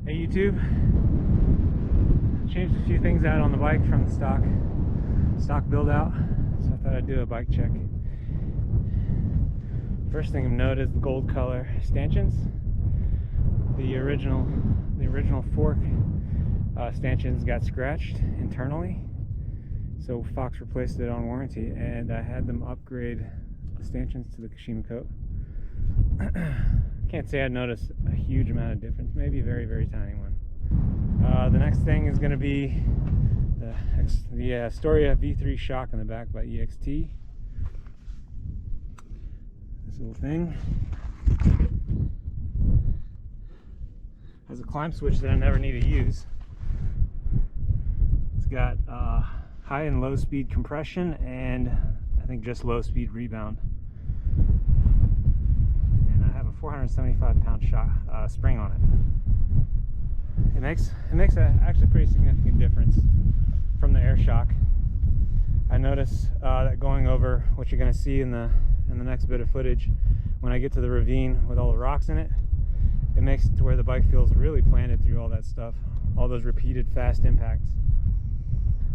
Hey YouTube, changed a few things out on the bike from the stock build out, so I thought I'd do a bike check. First thing of note is the gold color stanchions. The original fork stanchions got scratched internally, so Fox replaced it on warranty, and I had them upgrade the stanchions to the Kashima coat. Can't say I noticed a huge amount of difference, maybe a very, very tiny one. The next thing is going to be the Astoria V3 shock in the back by EXT. This little thing has a climb switch that I never need to use. It's got high and low speed compression and I think just low speed rebound. 475 pound spring on it. It makes a actually pretty significant difference from the air shock. I notice that going over what you're going to see in the next bit of footage, when I get to the ravine with all the rocks in it, it makes it to where the bike feels really planted through all that stuff, all those repeated fast impacts.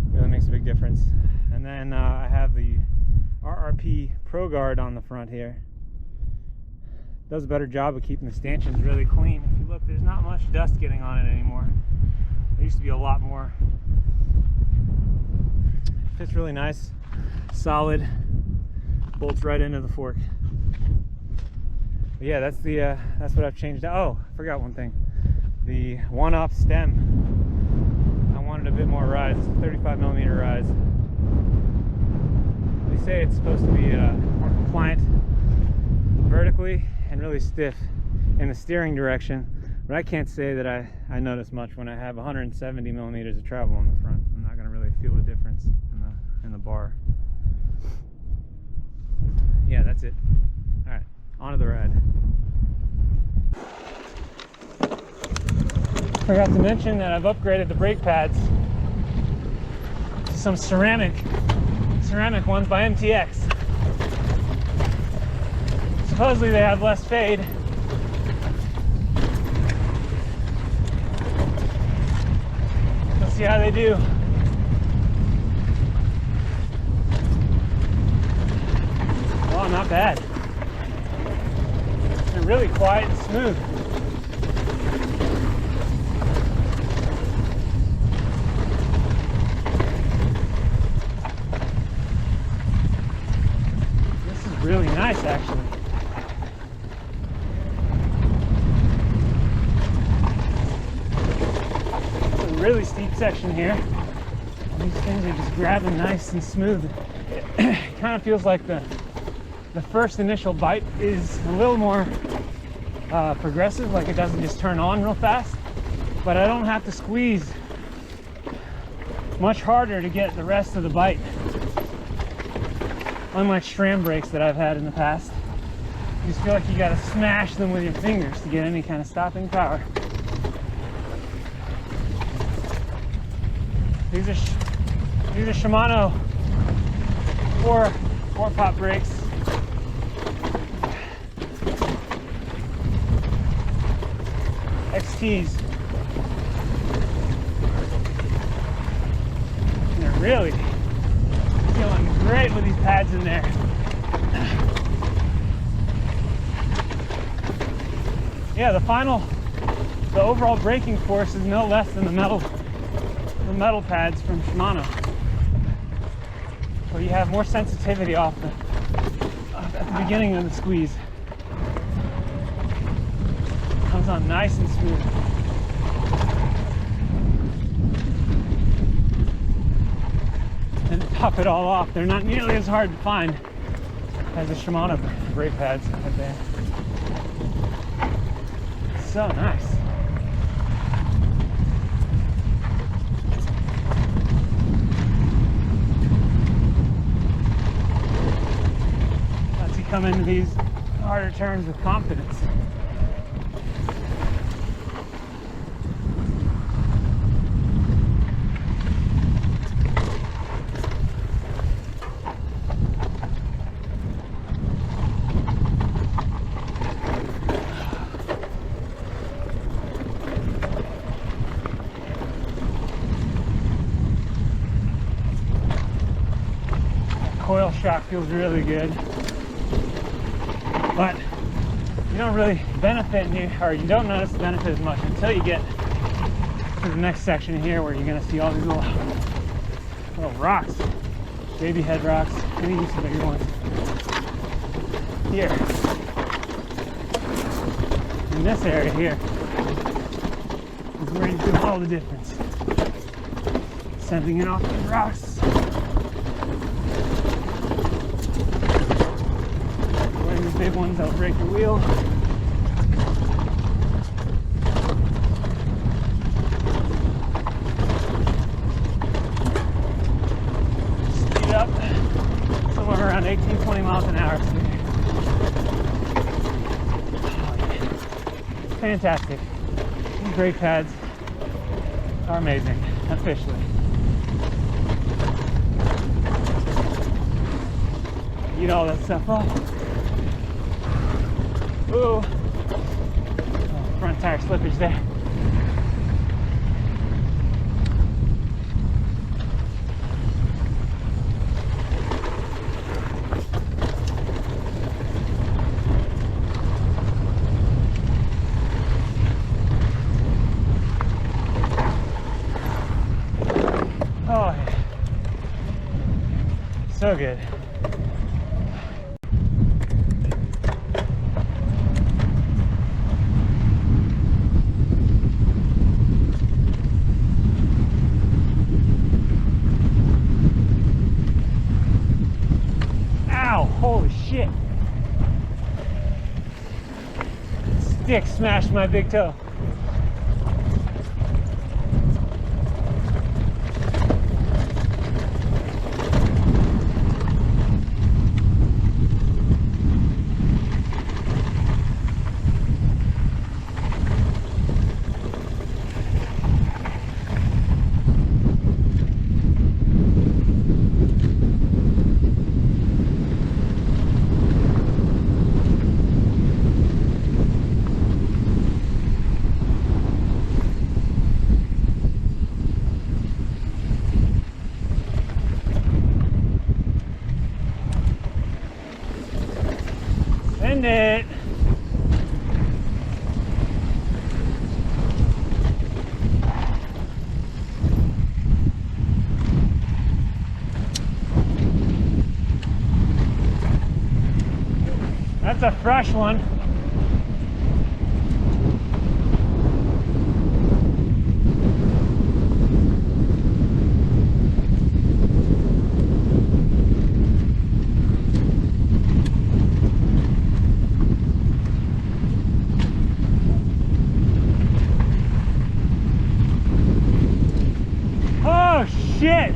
Really makes a big difference. And then I have the RRP Pro Guard on the front here. Does a better job of keeping the stanchions really clean. If you look, there's not much dust getting on it anymore. There used to be a lot more. It fits really nice, solid, bolts right into the fork. But yeah, that's what I've changed. Oh, I forgot one thing. The one-off stem. I wanted a bit more rise. It's a 35mm rise. They say it's supposed to be more compliant vertically and really stiff in the steering direction, but I can't say that I notice much when I have 170mm of travel on the front. I'm not going to really feel the difference in the bar. Yeah, that's it. All right, on to the ride. Forgot to mention that I've upgraded the brake pads to some ceramic ones by MTX. Supposedly they have less fade. Let's see how they do. Oh, not bad. They're really quiet and smooth. This is really nice, actually. Really steep section here. These things are just grabbing nice and smooth. It kind of feels like the first initial bite is a little more progressive, like it doesn't just turn on real fast, but I don't have to squeeze much harder to get the rest of the bite, unlike SRAM brakes that I've had in the past. You just feel like you got to smash them with your fingers to get any kind of stopping power. These are Shimano four pop brakes. XTs. And they're really feeling great with these pads in there. Yeah, the overall braking force is no less than the metal pads from Shimano, where you have more sensitivity at the beginning of the squeeze. Comes on nice and smooth. And to top it all off, they're not nearly as hard to find as the Shimano brake pads right there. So nice. Come into these harder turns with confidence. shock feels really good, but you don't really benefit, or you don't notice the benefit as much until you get to the next section here, where you're gonna see all these little rocks, baby head rocks, and even some bigger ones. Here, in this area here, is where you do all the difference. Sending it off the rocks. Avoiding the big ones that'll break your wheel. Speed up somewhere around 18-20 miles an hour. Fantastic. These brake pads are amazing, officially. Eat all that stuff up. Ooh. Oh, front tire slippage there. Oh, yeah. So good. Holy shit. Stick smashed my big toe. Send it. That's a fresh one. Shit!